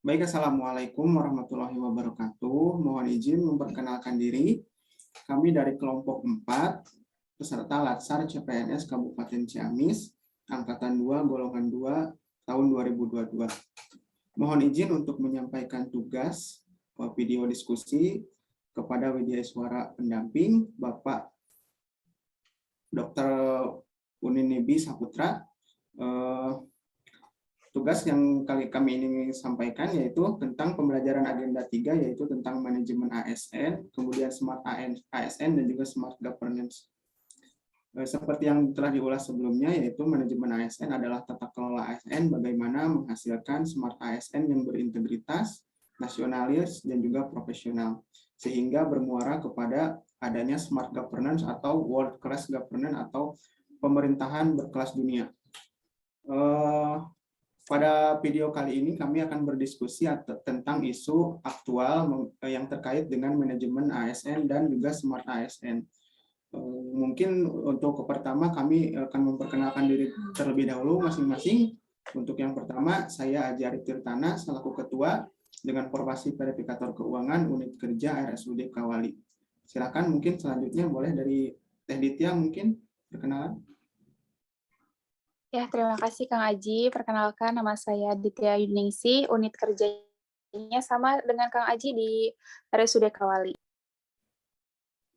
Baik, Assalamualaikum warahmatullahi wabarakatuh. Mohon izin memperkenalkan diri. Kami dari kelompok 4, peserta Latsar CPNS Kabupaten Ciamis, Angkatan 2, Golongan 2, tahun 2022. Mohon izin untuk menyampaikan tugas video diskusi kepada Widya Suara pendamping, Bapak Dr. Uninibi Saputra. Tugas yang kami ini sampaikan yaitu tentang pembelajaran agenda 3, yaitu tentang manajemen ASN, kemudian smart ASN, dan juga smart governance. Seperti yang telah diulas sebelumnya, yaitu manajemen ASN adalah tata kelola ASN, bagaimana menghasilkan smart ASN yang berintegritas, nasionalis, dan juga profesional, sehingga bermuara kepada adanya smart governance atau world class governance atau pemerintahan berkelas dunia. Pada video kali ini kami akan berdiskusi tentang isu aktual yang terkait dengan manajemen ASN dan juga smart ASN. Mungkin untuk pertama kami akan memperkenalkan diri terlebih dahulu masing-masing. Untuk yang pertama, saya Aji Arif Tirtana selaku Ketua dengan Formasi Verifikator Keuangan Unit Kerja RSUD Kawali. Silakan, mungkin selanjutnya boleh dari Teh Ditya mungkin perkenalan. Ya, terima kasih Kang Aji. Perkenalkan, nama saya Ditya Yuningsih, unit kerjanya sama dengan Kang Aji di RSUD Kawali.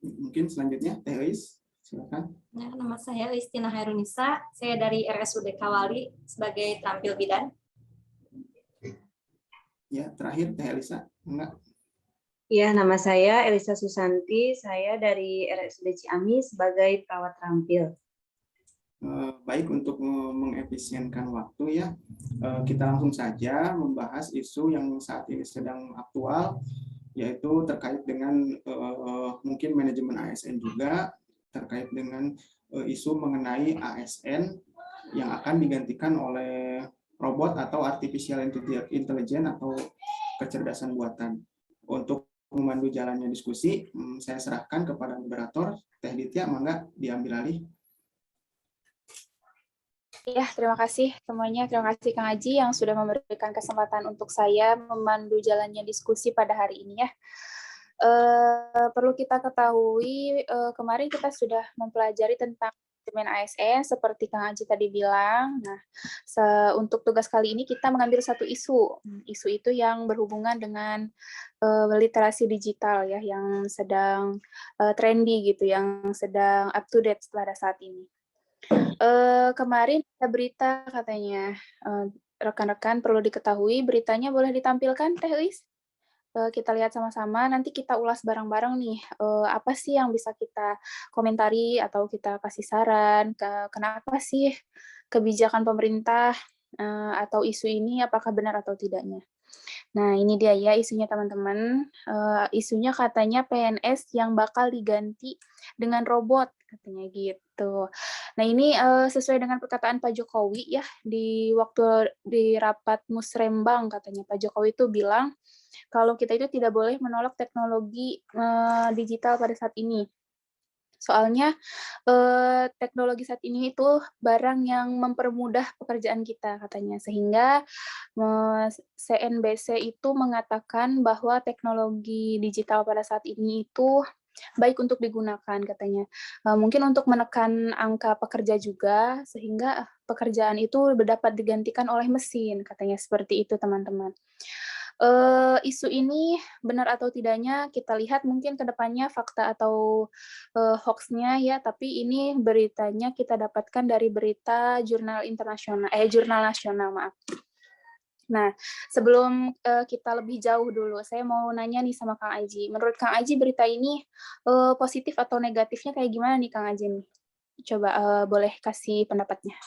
Mungkin selanjutnya Teh Eis, silakan. Ya, nama saya Listina Hairunisa, saya dari RSUD Kawali sebagai terampil bidan. Ya, terakhir Teh Elisa, enggak? Ya, nama saya Elisa Susanti, saya dari RSUD Ciamis sebagai perawat terampil. Baik, untuk mengefisienkan waktu ya, kita langsung saja membahas isu yang saat ini sedang aktual, yaitu terkait dengan mungkin manajemen ASN juga, terkait dengan isu mengenai ASN yang akan digantikan oleh robot atau artificial intelligence atau kecerdasan buatan. Untuk memandu jalannya diskusi, saya serahkan kepada moderator, Teh Ditya, mangga diambil alih. Ya, terima kasih semuanya. Terima kasih Kang Aji yang sudah memberikan kesempatan untuk saya memandu jalannya diskusi pada hari ini ya. Perlu kita ketahui, kemarin kita sudah mempelajari tentang manajemen ASN seperti Kang Aji tadi bilang. Nah, untuk tugas kali ini kita mengambil satu isu. Isu itu yang berhubungan dengan literasi digital ya, yang sedang trendy gitu, yang sedang up to date pada saat ini. Kemarin ada berita katanya, rekan-rekan perlu diketahui, beritanya boleh ditampilkan Teh Uis? Kita lihat sama-sama, nanti kita ulas bareng-bareng nih, apa sih yang bisa kita komentari atau kita kasih saran, kenapa sih kebijakan pemerintah atau isu ini apakah benar atau tidaknya. Nah, ini dia ya isunya teman-teman. Isunya katanya PNS yang bakal diganti dengan robot, katanya gitu. Nah, ini sesuai dengan perkataan Pak Jokowi ya, di waktu di rapat Musrembang katanya Pak Jokowi itu bilang, kalau kita itu tidak boleh menolak teknologi digital pada saat ini. Soalnya teknologi saat ini itu barang yang mempermudah pekerjaan kita katanya, sehingga CNBC itu mengatakan bahwa teknologi digital pada saat ini itu baik untuk digunakan katanya. Mungkin untuk menekan angka pekerja juga, sehingga pekerjaan itu dapat digantikan oleh mesin katanya, seperti itu teman-teman. Isu ini benar atau tidaknya kita lihat mungkin ke depannya fakta atau hoax-nya ya, tapi ini beritanya kita dapatkan dari berita jurnal nasional, maaf. Nah, sebelum kita lebih jauh dulu, saya mau nanya nih sama Kang Aji. Menurut Kang Aji berita ini positif atau negatifnya kayak gimana nih Kang Aji nih? Coba boleh kasih pendapatnya.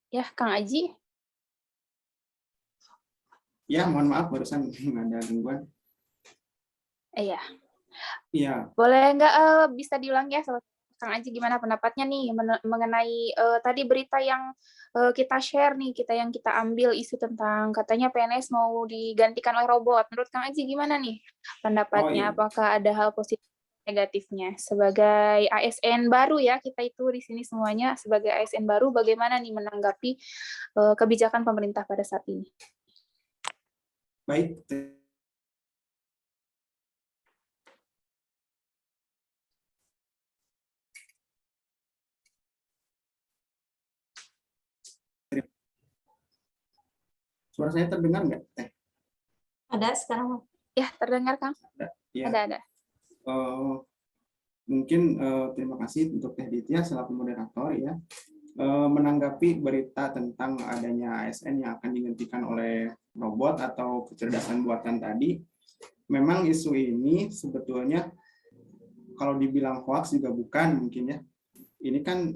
Ya, Kang Aji. Ya, mohon maaf barusan ada gangguan. Iya. Iya. Boleh nggak bisa diulang ya? Kang Aji gimana pendapatnya nih mengenai tadi berita yang kita share nih, yang kita ambil isu tentang katanya PNS mau digantikan oleh robot. Menurut Kang Aji gimana nih Oh pendapatnya? iya, Apakah ada hal positif negatifnya? Sebagai ASN baru ya, kita itu di sini semuanya sebagai ASN baru, bagaimana nih menanggapi kebijakan pemerintah pada saat ini? baik. Suara saya terdengar nggak, Teh? Ada sekarang. Ya, terdengar Kang? Ya. Ada. Mungkin terima kasih untuk Teh Ditya selaku moderator ya. Menanggapi berita tentang adanya ASN yang akan digantikan oleh robot atau kecerdasan buatan tadi, memang isu ini sebetulnya kalau dibilang hoax juga bukan mungkin ya. Ini kan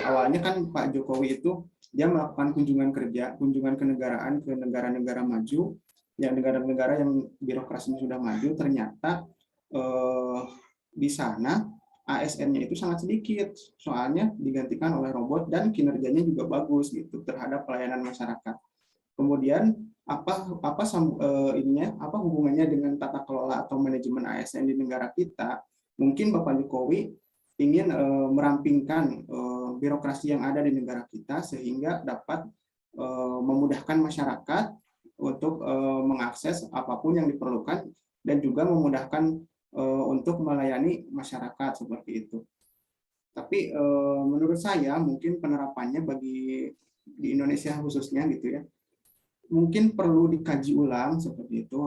awalnya kan Pak Jokowi itu dia melakukan kunjungan kenegaraan ke negara-negara maju, yang negara-negara yang birokrasinya sudah maju, ternyata di sana ASN-nya itu sangat sedikit, soalnya digantikan oleh robot dan kinerjanya juga bagus gitu terhadap pelayanan masyarakat. Kemudian apa hubungannya dengan tata kelola atau manajemen ASN di negara kita? Mungkin Bapak Jokowi ingin merampingkan birokrasi yang ada di negara kita sehingga dapat memudahkan masyarakat untuk mengakses apapun yang diperlukan dan juga memudahkan untuk melayani masyarakat seperti itu. Tapi menurut saya mungkin penerapannya bagi di Indonesia khususnya gitu ya, mungkin perlu dikaji ulang seperti itu.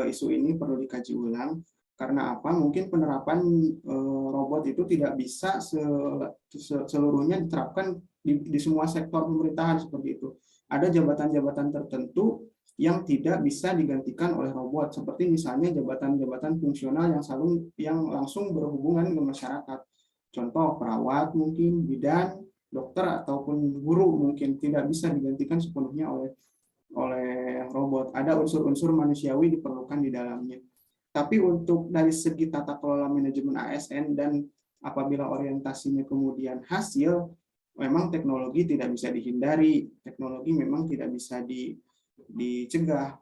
Isu ini perlu dikaji ulang karena apa? Mungkin penerapan robot itu tidak bisa seluruhnya diterapkan di semua sektor pemerintahan seperti itu. Ada jabatan-jabatan tertentu yang tidak bisa digantikan oleh robot, seperti misalnya jabatan-jabatan fungsional yang langsung berhubungan dengan masyarakat. Contoh perawat mungkin, bidan, dokter ataupun guru mungkin tidak bisa digantikan sepenuhnya oleh robot. Ada unsur-unsur manusiawi diperlukan di dalamnya. Tapi untuk dari segi tata kelola manajemen ASN dan apabila orientasinya kemudian hasil, memang teknologi tidak bisa dihindari, teknologi memang tidak bisa dicegah,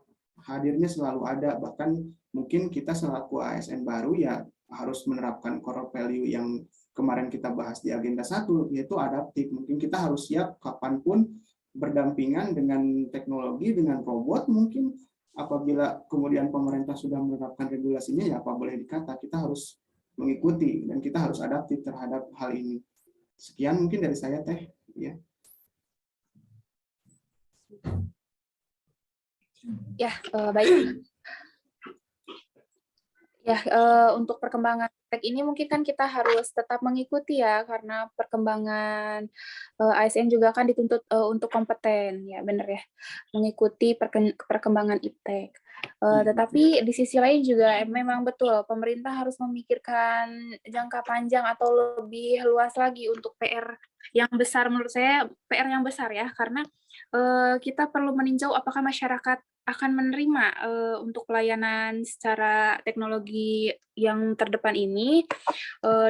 hadirnya selalu ada. Bahkan mungkin kita selaku ASN baru ya harus menerapkan core value yang kemarin kita bahas di agenda 1, yaitu adaptif. Mungkin kita harus siap kapanpun berdampingan dengan teknologi, dengan robot. Mungkin apabila kemudian pemerintah sudah menerapkan regulasinya, ya apa boleh dikata, kita harus mengikuti dan kita harus adaptif terhadap hal ini. Sekian mungkin dari saya, Teh. Ya. Ya, baik. Ya, untuk perkembangan tech ini mungkin kan kita harus tetap mengikuti ya, karena perkembangan ASN juga kan dituntut untuk kompeten, ya benar ya, mengikuti perkembangan iptek. Tetapi di sisi lain juga memang betul, pemerintah harus memikirkan jangka panjang atau lebih luas lagi untuk PR yang besar, menurut saya PR yang besar ya, karena kita perlu meninjau apakah masyarakat akan menerima untuk pelayanan secara teknologi yang terdepan ini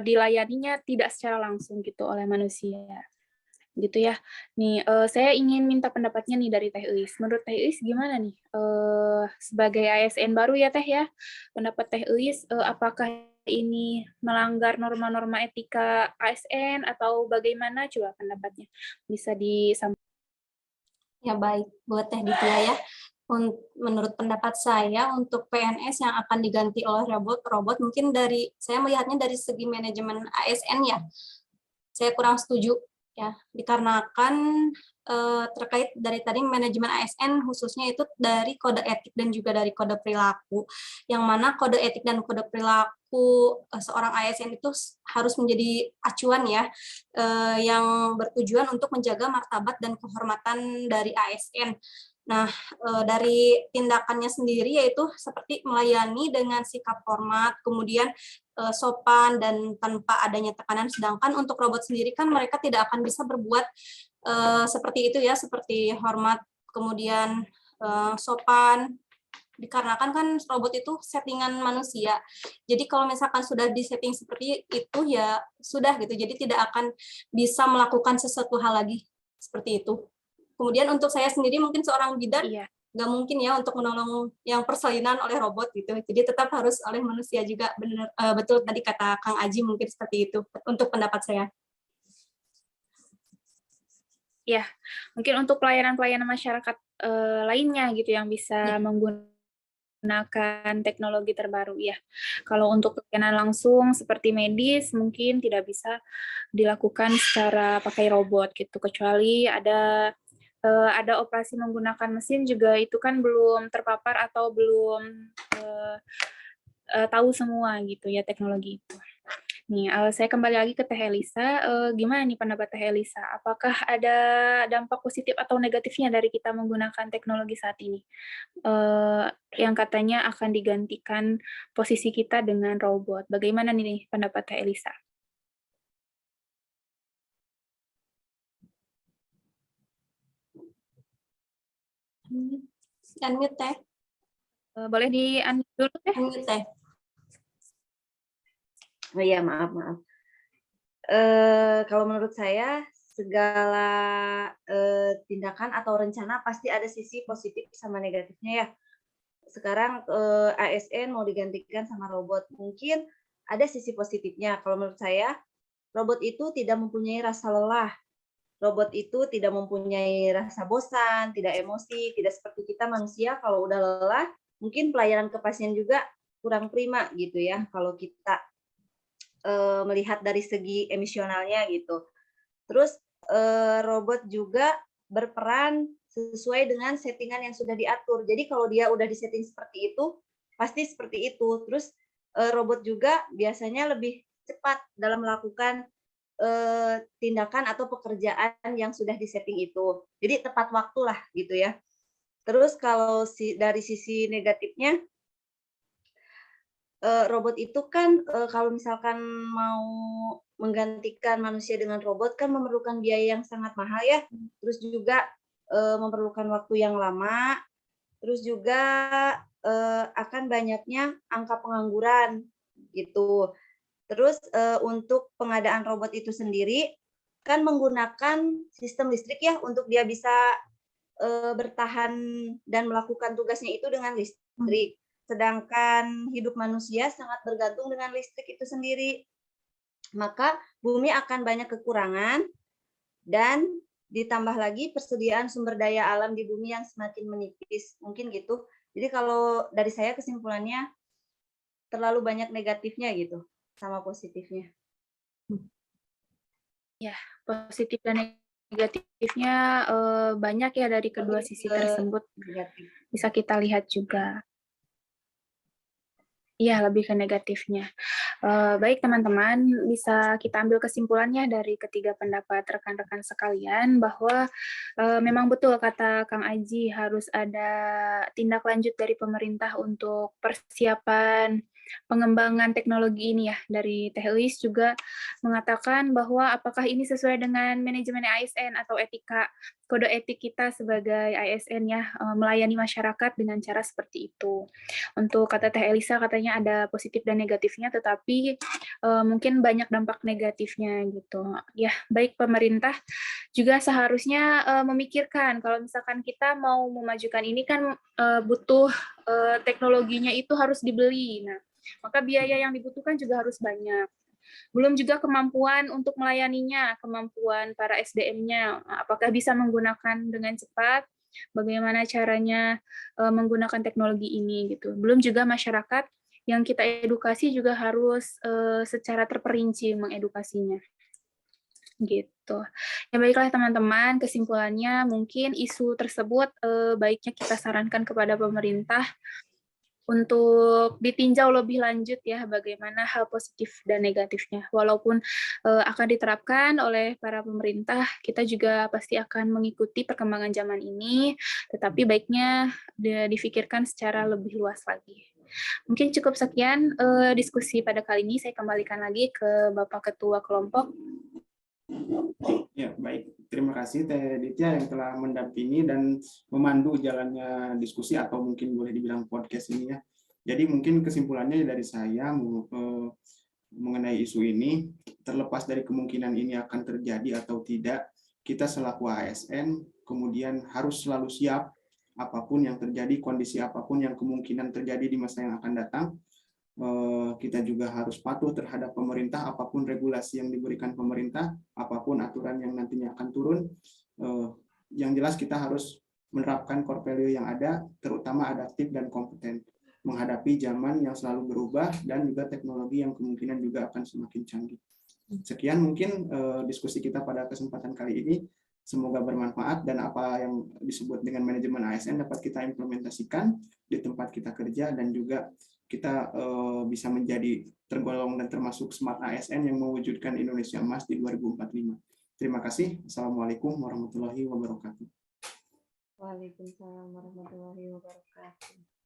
dilayaninya tidak secara langsung gitu oleh manusia gitu ya. Nih saya ingin minta pendapatnya nih dari Teh Eis. Menurut Teh Eis gimana nih sebagai ASN baru ya Teh ya, pendapat Teh Eis apakah ini melanggar norma-norma etika ASN atau bagaimana, coba pendapatnya bisa disampaikan. Ya baik, buat Teh Ditya ya. Menurut pendapat saya untuk PNS yang akan diganti oleh robot mungkin saya melihatnya dari segi manajemen ASN ya, saya kurang setuju ya, dikarenakan terkait dari tadi manajemen ASN khususnya itu dari kode etik dan juga dari kode perilaku, yang mana kode etik dan kode perilaku seorang ASN itu harus menjadi acuan ya, yang bertujuan untuk menjaga martabat dan kehormatan dari ASN. Nah, dari tindakannya sendiri yaitu seperti melayani dengan sikap hormat, kemudian sopan dan tanpa adanya tekanan, sedangkan untuk robot sendiri kan mereka tidak akan bisa berbuat seperti itu ya, seperti hormat, kemudian sopan, dikarenakan kan robot itu settingan manusia. Jadi kalau misalkan sudah disetting seperti itu ya sudah gitu. Jadi tidak akan bisa melakukan sesuatu hal lagi seperti itu. Kemudian untuk saya sendiri mungkin seorang bidan nggak mungkin ya untuk menolong yang persalinan oleh robot gitu. Jadi tetap harus oleh manusia juga. Benar, betul tadi kata Kang Aji mungkin seperti itu untuk pendapat saya. Ya, mungkin untuk pelayanan-pelayanan masyarakat lainnya gitu yang bisa menggunakan teknologi terbaru ya. Kalau untuk pelayanan langsung seperti medis mungkin tidak bisa dilakukan secara pakai robot gitu, kecuali ada operasi menggunakan mesin juga itu kan belum terpapar atau belum tahu semua gitu ya teknologi itu. Nih, saya kembali lagi ke Teh Elisa. Gimana nih pendapat Teh Elisa? Apakah ada dampak positif atau negatifnya dari kita menggunakan teknologi saat ini? Yang katanya akan digantikan posisi kita dengan robot. Bagaimana nih pendapat Teh Elisa? Unmute Teh. Boleh di-unmute dulu Teh? Unmute Teh. Oh iya, maaf. Kalau menurut saya, segala tindakan atau rencana pasti ada sisi positif sama negatifnya ya. Sekarang ASN mau digantikan sama robot. Mungkin ada sisi positifnya. Kalau menurut saya, robot itu tidak mempunyai rasa lelah. Robot itu tidak mempunyai rasa bosan, tidak emosi, tidak seperti kita manusia kalau udah lelah, mungkin pelayanan ke pasien juga kurang prima gitu ya, kalau kita melihat dari segi emosionalnya gitu. Terus robot juga berperan sesuai dengan settingan yang sudah diatur. Jadi kalau dia udah disetting seperti itu, pasti seperti itu. Terus robot juga biasanya lebih cepat dalam melakukan tindakan atau pekerjaan yang sudah disetting itu. Jadi tepat waktu lah gitu ya. Terus kalau dari sisi negatifnya, robot itu kan kalau misalkan mau menggantikan manusia dengan robot kan memerlukan biaya yang sangat mahal ya. Terus juga memerlukan waktu yang lama. Terus juga akan banyaknya angka pengangguran gitu. Terus untuk pengadaan robot itu sendiri kan menggunakan sistem listrik ya untuk dia bisa bertahan dan melakukan tugasnya itu dengan listrik. Sedangkan hidup manusia sangat bergantung dengan listrik itu sendiri. Maka bumi akan banyak kekurangan dan ditambah lagi persediaan sumber daya alam di bumi yang semakin menipis. Mungkin gitu. Jadi kalau dari saya kesimpulannya terlalu banyak negatifnya gitu sama positifnya. Ya, positif dan negatifnya banyak ya dari kedua sisi tersebut. Bisa kita lihat juga. Iya, lebih ke negatifnya. Baik teman-teman, bisa kita ambil kesimpulannya dari ketiga pendapat rekan-rekan sekalian bahwa memang betul kata Kang Aji harus ada tindak lanjut dari pemerintah untuk persiapan pengembangan teknologi ini ya. Dari Teh Elis juga mengatakan bahwa apakah ini sesuai dengan manajemen ASN atau etika kode etik kita sebagai ASN ya, melayani masyarakat dengan cara seperti itu. Untuk kata Teh Elisa katanya ada positif dan negatifnya, tetapi mungkin banyak dampak negatifnya gitu. Ya, baik pemerintah juga seharusnya memikirkan kalau misalkan kita mau memajukan ini kan butuh teknologinya itu harus dibeli. Nah, maka biaya yang dibutuhkan juga harus banyak. Belum juga kemampuan untuk melayaninya, kemampuan para SDM-nya, apakah bisa menggunakan dengan cepat, bagaimana caranya menggunakan teknologi ini gitu. Belum juga masyarakat yang kita edukasi juga harus secara terperinci mengedukasinya. Gitu. Ya baiklah teman-teman, kesimpulannya mungkin isu tersebut baiknya kita sarankan kepada pemerintah untuk ditinjau lebih lanjut ya bagaimana hal positif dan negatifnya. Walaupun akan diterapkan oleh para pemerintah, kita juga pasti akan mengikuti perkembangan zaman ini, tetapi baiknya difikirkan secara lebih luas lagi. Mungkin cukup sekian diskusi pada kali ini. Saya kembalikan lagi ke Bapak Ketua Kelompok. Ya, baik. Terima kasih Teh Ditya yang telah mendampingi dan memandu jalannya diskusi atau mungkin boleh dibilang podcast ini ya. Jadi mungkin kesimpulannya dari saya mengenai isu ini, terlepas dari kemungkinan ini akan terjadi atau tidak, kita selaku ASN kemudian harus selalu siap apapun yang terjadi, kondisi apapun yang kemungkinan terjadi di masa yang akan datang. Kita juga harus patuh terhadap pemerintah, apapun regulasi yang diberikan pemerintah, apapun aturan yang nantinya akan turun. Yang jelas kita harus menerapkan core value yang ada, terutama adaptif dan kompeten, menghadapi zaman yang selalu berubah dan juga teknologi yang kemungkinan juga akan semakin canggih. Sekian mungkin diskusi kita pada kesempatan kali ini. Semoga bermanfaat dan apa yang disebut dengan manajemen ASN dapat kita implementasikan di tempat kita kerja dan juga kita bisa menjadi tergolong dan termasuk Smart ASN yang mewujudkan Indonesia Emas di 2045. Terima kasih. Assalamualaikum warahmatullahi wabarakatuh. Waalaikumsalam warahmatullahi wabarakatuh.